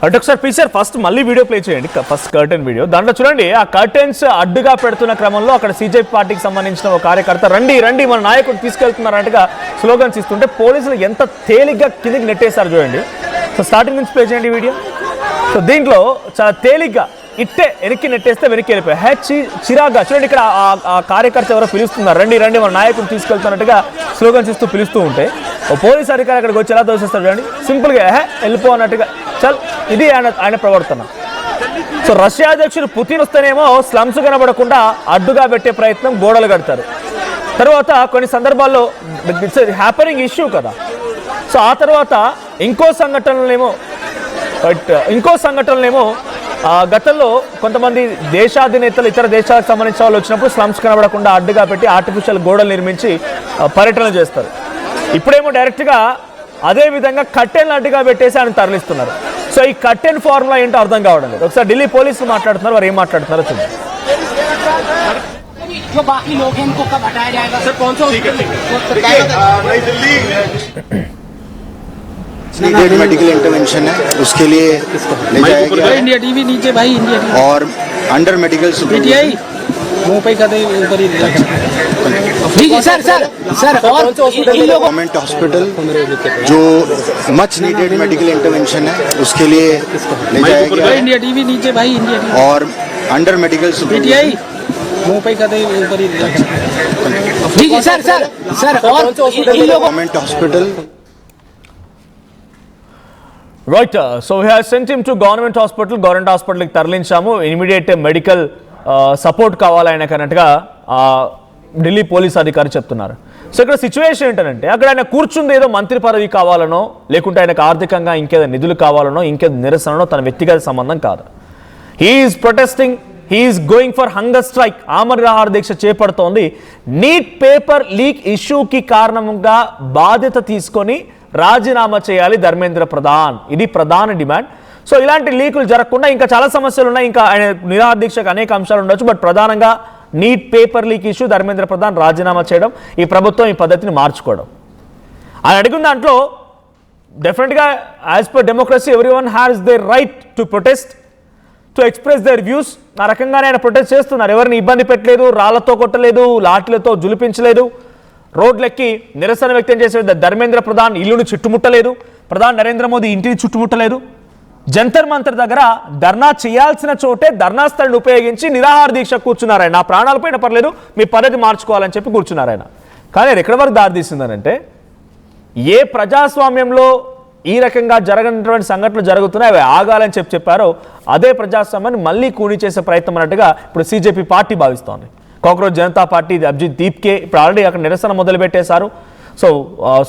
అంటే ఒకసారి PCR first మళ్ళీ వీడియో ప్లే చేయండి, ఫస్ట్ కర్టెన్ వీడియో. దాంట్లో చూడండి ఆ కర్టెన్స్ అడ్డుగా పెడుతున్న క్రమంలో అక్కడ సీజేపీ పార్టీకి సంబంధించిన ఒక కార్యకర్త రండి రండి మన నాయకుడు తీసుకెళ్తున్నారన్నట్టుగా స్లోగన్స్ ఇస్తుంటే పోలీసులు ఎంత తేలిగ్గా కిందికి నెట్టేశారు చూడండి. సో స్టార్టింగ్ నుంచి ప్లే చేయండి వీడియో. సో దీంట్లో చాలా తేలిగ్గా ఇట్టే వెనక్కి నెట్టేస్తే వెనక్కి వెళ్ళిపోయి చిరాగ్గా చూడండి. ఇక్కడ ఆ కార్యకర్త ఎవరో పిలుస్తున్నారు, రండి రండి మన నాయకుడు తీసుకెళ్తున్నట్టుగా స్లోగన్స్ ఇస్తూ పిలుస్తూ ఉంటే ఓ పోలీస్ అధికారి అక్కడికి వచ్చి ఎలా దోషిస్తాడు చూడండి, సింపుల్గా వెళ్ళిపో అన్నట్టుగా. చల్, ఇది ఆయన ప్రవర్తన. సో రష్యా అధ్యక్షుడు పుతిన్ వస్తేనేమో స్లమ్స్ కనబడకుండా అడ్డుగా పెట్టే ప్రయత్నం, గోడలు కడతారు. తర్వాత కొన్ని సందర్భాల్లో ఇట్స్ హ్యాపనింగ్ ఇష్యూ కదా. సో ఆ తర్వాత ఇంకో సంఘటనలేమో గతంలో కొంతమంది దేశాధినేతలు ఇతర దేశాలకు సంబంధించిన వాళ్ళు వచ్చినప్పుడు స్లమ్స్ కనబడకుండా అడ్డుగా పెట్టి ఆర్టిఫిషియల్ గోడలు నిర్మించి పర్యటన చేస్తారు. ఇప్పుడేమో డైరెక్ట్గా అదే విధంగా కట్టెన్ అడ్డుగా పెట్టేసి ఆయన తరలిస్తున్నారు. సో ఈ కట్టెన్ ఫార్ములా ఏంటో అర్థం కావడం లేదు. ఒకసారి ఢిల్లీ పోలీసులు మాట్లాడుతున్నారు, వారు ఏం మాట్లాడుతున్నారో చూద్దాం. नीडेड मेडिकल इंटरवेंशन है, उसके लिए ले जाया गया है। इंडिया टीवी नीचे भाई, इंडिया टीवी और अंडर मेडिकल पीटीआई मुंह पे कर दे ऊपर ही जी जी सर सर सर और गवर्नमेंट हॉस्पिटल जो मच नीडेड मेडिकल इंटरवेंशन है, उसके लिए ले जाया गया है। इंडिया टीवी नीचे भाई, इंडिया टीवी और अंडर मेडिकल पीटीआई मुंह पे कर दे ऊपर ही जी जी सर सर सर और government hospital right. So we have sent him to government హాస్పిటల్కి తరలించాము. ఇమీడియట్ మెడికల్ సపోర్ట్ కావాలి ఆయనకు అన్నట్టుగా ఢిల్లీ పోలీస్ అధికారి చెప్తున్నారు. సో ఇక్కడ సిచ్యువేషన్ ఏంటంటే అక్కడ ఆయన కూర్చుంది ఏదో మంత్రి పదవి కావాలనో, లేకుంటే ఆయనకు ఆర్థికంగా ఇంకేదో నిధులు కావాలనో, ఇంకేదో నిరసనో తన వ్యక్తిగత సంబంధం కాదు. He's protesting, he's going for hunger strike. ఆమరణ నిరాహార దీక్ష చేపడుతోంది. నీట్ పేపర్ లీక్ ఇష్యూకి కారణంగా బాధ్యత తీసుకొని రాజీనామా చేయాలి ధర్మేంద్ర ప్రధాన్, ఇది ప్రధాన డిమాండ్. సో ఇలాంటి లీకులు జరగకుండా ఇంకా చాలా సమస్యలు ఉన్నాయి, ఇంకా ఆయన నిరాహార దీక్షకు అనేక అంశాలు ఉండొచ్చు. బట్ ప్రధానంగా neat paper leak issue, Dharmendra Pradhan రాజీనామా చేయడం, ఈ ప్రభుత్వం ఈ పద్ధతిని మార్చుకోవడం. ఆయన అడిగిన దాంట్లో డెఫినెట్గా as per democracy everyone has their right to protest, to express there views. ఆ రకంగానే ఆయన ప్రొటెస్ట్ చేస్తున్నారు. ఎవరిని ఇబ్బంది పెట్టలేదు, రాళ్లతో కొట్టలేదు, లాఠీలతో జులిపించలేదు, రోడ్లెక్కి నిరసన వ్యక్తం చేసే ధర్మేంద్ర ప్రధాన్ ఇల్లును చుట్టుముట్టలేదు, ప్రధాని నరేంద్ర మోదీ ఇంటిని చుట్టుముట్టలేదు. జంతర్ మంతర్ దగ్గర ధర్నా చేయాల్సిన చోటే ధర్నా స్థలిని ఉపయోగించి నిరాహార దీక్ష కూర్చున్నారు ఆయన. నా ప్రాణాల పైన పర్లేదు, మీ పద్ధతి మార్చుకోవాలని చెప్పి కూర్చున్నారు ఆయన. కానీ ఎక్కడి వరకు దారితీసిందనంటే, ఏ ప్రజాస్వామ్యంలో ఈ రకంగా జరగనటువంటి సంఘటనలు జరుగుతున్నాయి, అవి ఆగాలని చెప్పారో అదే ప్రజాస్వామ్యాన్ని మళ్ళీ కూని చేసే ప్రయత్నం అన్నట్టుగా ఇప్పుడు సీజేపీ పార్టీ భావిస్తోంది. కాక్రోచ్ జనతా పార్టీ అభిజిత్ దీప్కే ఇప్పుడు ఆల్రెడీ అక్కడ నిరసన మొదలుపెట్టేశారు. సో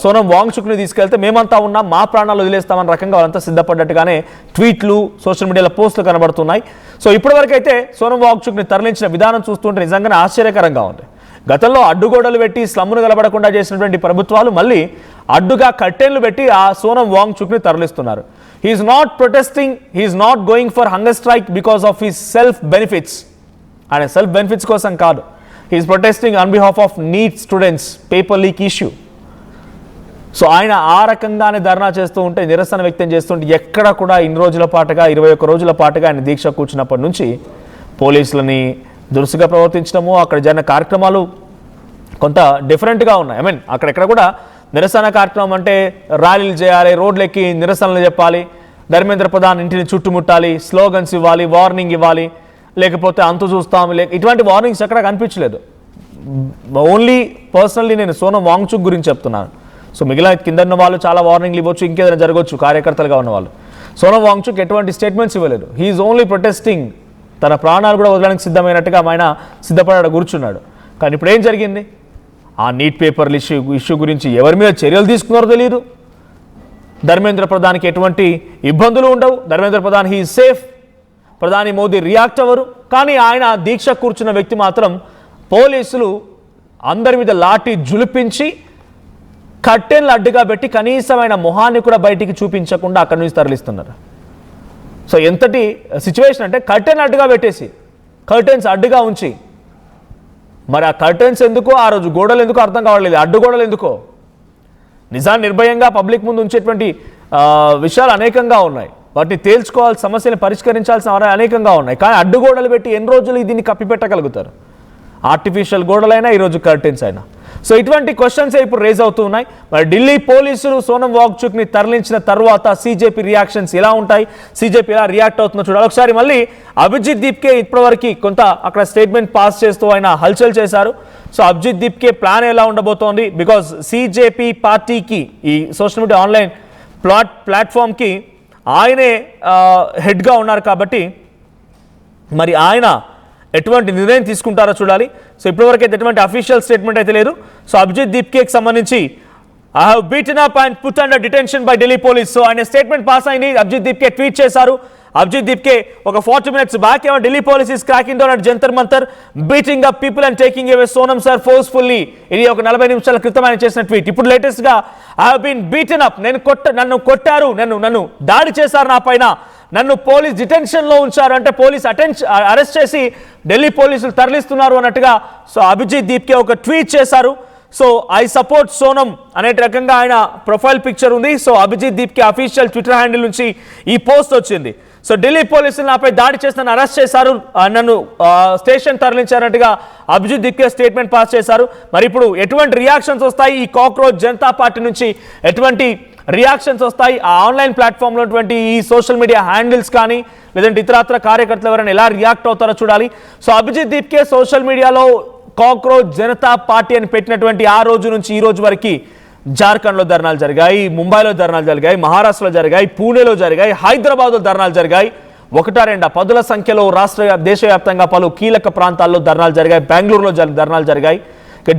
సోనం వాంగ్చుక్ని తీసుకెళ్తే మేమంతా ఉన్నాం, మా ప్రాణాలు వదిలేస్తామన్న రకంగా వాళ్ళంతా సిద్ధపడ్డట్టుగానే ట్వీట్లు, సోషల్ మీడియాలో పోస్టులు కనబడుతున్నాయి. సో ఇప్పటివరకు అయితే సోనం వాంగ్చుక్ని తరలించిన విధానం చూస్తుంటే నిజంగానే ఆశ్చర్యకరంగా ఉంది. గతంలో అడ్డుగోడలు పెట్టి స్లమ్ను కలబడకుండా చేసినటువంటి ప్రభుత్వాలు మళ్ళీ అడ్డుగా కట్టెన్లు పెట్టి ఆ సోనం వాంగ్చుక్ని తరలిస్తున్నారు. He's not protesting, he's not going for hunger strike because of his self benefits. ఆయన సెల్ఫ్ బెనిఫిట్స్ కోసం కాదు, he's protesting on behalf of NEET students paper leak issue. So ఆయన ఆ రకంగానే ధర్నా చేస్తూ ఉంటే, నిరసన వ్యక్తం చేస్తుంటే ఎక్కడ కూడా ఇన్ని రోజుల పాటుగా 21 రోజుల పాటుగా ఆయన దీక్ష కూర్చున్నప్పటి నుంచి పోలీసులని దురుసుగా ప్రవర్తించడము, అక్కడ జరిగిన కార్యక్రమాలు కొంత డిఫరెంట్గా ఉన్నాయి. ఐ మీన్ అక్కడెక్కడ కూడా నిరసన కార్యక్రమం అంటే ర్యాలీలు చేయాలి, రోడ్లెక్కి నిరసనలు చెప్పాలి, ధర్మేంద్ర ప్రధాన్ ఇంటిని చుట్టుముట్టాలి, స్లోగన్స్ ఇవ్వాలి, వార్నింగ్ ఇవ్వాలి, లేకపోతే అంతు చూస్తాం, ఇటువంటి వార్నింగ్స్ ఎక్కడ కనిపించలేదు. ఓన్లీ పర్సనల్లీ నేను సోనం వాంగ్చుక్ గురించి చెప్తున్నాను. సో మిగిలిన కింద ఉన్న వాళ్ళు చాలా వార్నింగ్లు ఇవ్వచ్చు, ఇంకేదైనా జరగవచ్చు, కార్యకర్తలుగా ఉన్నవాళ్ళు. సోనం వాంగ్చుక్ ఎటువంటి స్టేట్మెంట్స్ ఇవ్వలేదు. హీఈస్ ఓన్లీ ప్రొటెస్టింగ్, తన ప్రాణాలు కూడా వదలడానికి సిద్ధమైనట్టుగా ఆయన సిద్ధపడాడు, కూర్చున్నాడు. కానీ ఇప్పుడు ఏం జరిగింది? ఆ నీట్ పేపర్ ఇష్యూ గురించి ఎవరి మీద చర్యలు తీసుకున్నారో తెలియదు. ధర్మేంద్ర ప్రధాన్కి ఎటువంటి ఇబ్బందులు ఉండవు, ధర్మేంద్ర ప్రధాన్ హీ సేఫ్, ప్రధాని మోదీ రియాక్ట్ అవ్వరు. కానీ ఆయన దీక్ష కూర్చున్న వ్యక్తి మాత్రం పోలీసులు అందరి మీద లాఠీ జులిపించి కర్టెన్లు అడ్డుగా పెట్టి కనీసమైన మొహాన్ని కూడా బయటికి చూపించకుండా అక్కడి నుంచి తరలిస్తున్నారు. సో ఎంతటి సిచ్యువేషన్ అంటే కర్టెన్ అడ్డుగా పెట్టేసి కర్టెన్స్ అడ్డుగా ఉంచి, మరి ఆ కర్టెన్స్ ఎందుకో, ఆ రోజు గోడలు ఎందుకో అర్థం కావట్లేదు. అడ్డు గోడలు ఎందుకో, నిజాన్ని నిర్భయంగా పబ్లిక్ ముందు ఉంచేటువంటి విషయాలు అనేకంగా ఉన్నాయి. వాటిని తేల్చుకోవాల్సిన, సమస్యని పరిష్కరించాల్సిన అనేకంగా ఉన్నాయి. కానీ అడ్డుగోడలు పెట్టి ఎన్ని రోజులు దీన్ని కప్పిపెట్టగలుగుతారు? ఆర్టిఫిషియల్ గోడలైనా, ఈరోజు కర్టెన్స్ అయినా. సో ఇటువంటి క్వశ్చన్స్ ఇప్పుడు రేజ్ అవుతూ ఉన్నాయి. మరి ఢిల్లీ పోలీసులు సోనం వాంగ్చుక్ని తరలించిన తర్వాత సీజేపీ రియాక్షన్స్ ఎలా ఉంటాయి, సీజేపీ ఎలా రియాక్ట్ అవుతుందో చూడాలి. ఒకసారి మళ్ళీ అభిజిత్ దీప్కే ఇప్పటివరకు కొంత అక్కడ స్టేట్మెంట్ పాస్ చేస్తూ ఆయన హల్చల్ చేశారు. సో అభిజిత్ దీప్కే ప్లాన్ ఎలా ఉండబోతోంది? బికాజ్ సీజేపీ పార్టీకి, ఈ సోషల్ మీడియా ఆన్లైన్ ప్లాట్ఫామ్కి ఆయనే హెడ్గా ఉన్నారు కాబట్టి మరి ఆయన ఎటువంటి నిర్ణయం తీసుకుంటారో చూడాలి. సో ఇప్పటివరకు అయితే ఎటువంటి అఫీషియల్ స్టేట్మెంట్ అయితే లేదు. సో అభిజిత్ దీప్కేకి సంబంధించి I have beaten up and put under detention by Delhi police. So ఆయన స్టేట్మెంట్ పాస్ అయింది. అభిజిత్ దీప్కే ట్వీట్ చేశారు. అభిజిత్ దీప్కే ఒక 40 minutes బ్యాక్ ఏమో Delhi police is cracking down at Jantar Mantar, beating up people and taking away Sonam sir forcefully. ఇది ఒక 40 నిమిషాల క్రితం ఆయన చేసిన ట్వీట్. ఇప్పుడు లేటెస్ట్ గా I have been beaten up, నన్ను కొట్టారు, నన్ను దాడి చేశారు, నా పైన నన్ను పోలీస్ డిటెన్షన్ లో ఉంచారు, అంటే పోలీస్ అరెస్ట్ చేసి ఢిల్లీ పోలీసులు తరలిస్తున్నారు అన్నట్టుగా సో అభిజిత్ దీప్కే ఒక ట్వీట్ చేశారు. సో ఐ సపోర్ట్ సోనం అనే రకంగా ఆయన ప్రొఫైల్ పిక్చర్ ఉంది. So Abhijit Dipke official Twitter handle నుంచి ఈ పోస్ట్ వచ్చింది. సో ఢిల్లీ పోలీసులు నాపై దాడి చేసి నన్ను అరెస్ట్ చేశారు, నన్ను స్టేషన్ తరలించారన్నట్టుగా అభిజిత్ దీప్కే స్టేట్మెంట్ పాస్ చేశారు. మరి ఇప్పుడు ఎటువంటి రియాక్షన్స్ వస్తాయి ఈ కాక్రోచ్ జనతా పార్టీ నుంచి, ఎటువంటి రియాక్షన్స్ వస్తాయి ఆ ఆన్లైన్ ప్లాట్ఫామ్లో ఉన్నటువంటి ఈ సోషల్ మీడియా హ్యాండిల్స్ కానీ, లేదంటే ఇతరత్ర కార్యకర్తలు ఎవరైనా ఎలా రియాక్ట్ అవుతారో చూడాలి. సో అభిజిత్ దీప్కే సోషల్ మీడియాలో కాక్రోచ్ జనతా పార్టీ అని పెట్టినటువంటి ఆ రోజు నుంచి ఈ రోజు వరకు జార్ఖండ్లో ధర్నాలు జరిగాయి, ముంబైలో ధర్నాలు జరిగాయి, మహారాష్ట్రలో జరిగాయి, పూణేలో జరిగాయి, హైదరాబాద్లో ధర్నాలు జరిగాయి. 1-2 పదుల సంఖ్యలో దేశవ్యాప్తంగా పలు కీలక ప్రాంతాల్లో ధర్నాలు జరిగాయి. బెంగళూరులో ధర్నాలు జరిగాయి.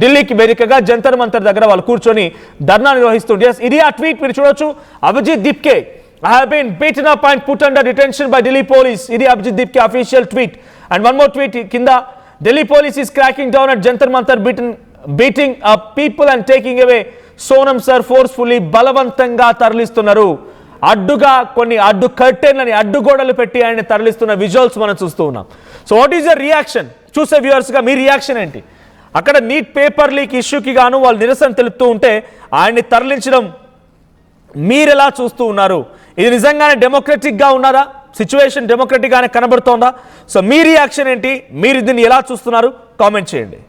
ఢిల్లీకి వేదికగా జంతర్ మంతర్ దగ్గర వాళ్ళు కూర్చొని ధర్నా నిర్వహిస్తుంటే ఇది ఆ ట్వీట్ మీరు చూడొచ్చు. Abhijit Dipke I have been beaten up and put under detention by Delhi police. ఇది Abhijit Dipke official tweet. And one more tweet కింద, Delhi police is cracking down at Jantar Mantar, beating up people and taking away Sonam sir forcefully. బలవంతంగా తరలిస్తున్నారు, అడ్డుగా కొన్ని అడ్డు కర్టెన్లని, అడ్డుగోడలు పెట్టి ఆయన తరలిస్తున్న విజువల్స్ మనం చూస్తూ ఉన్నాం. So what is the reaction? చూసే వ్యూవర్స్గా మీ రియాక్షన్ ఏంటి? అక్కడ నీట్ పేపర్ లీక్ ఇష్యూకి గాను వాళ్ళు నిరసన తెలుపుతూ ఉంటే ఆయన్ని తరలించడం మీరెలా చూస్తూ ఉన్నారు? ఇది నిజంగానే డెమోక్రటిక్గా ఉన్నారా? సిచ్యువేషన్ డెమోక్రటిక్గానే కనబడుతోందా? సో మీ రియాక్షన్ ఏంటి? మీరు దీన్ని ఎలా చూస్తున్నారు? కామెంట్ చేయండి.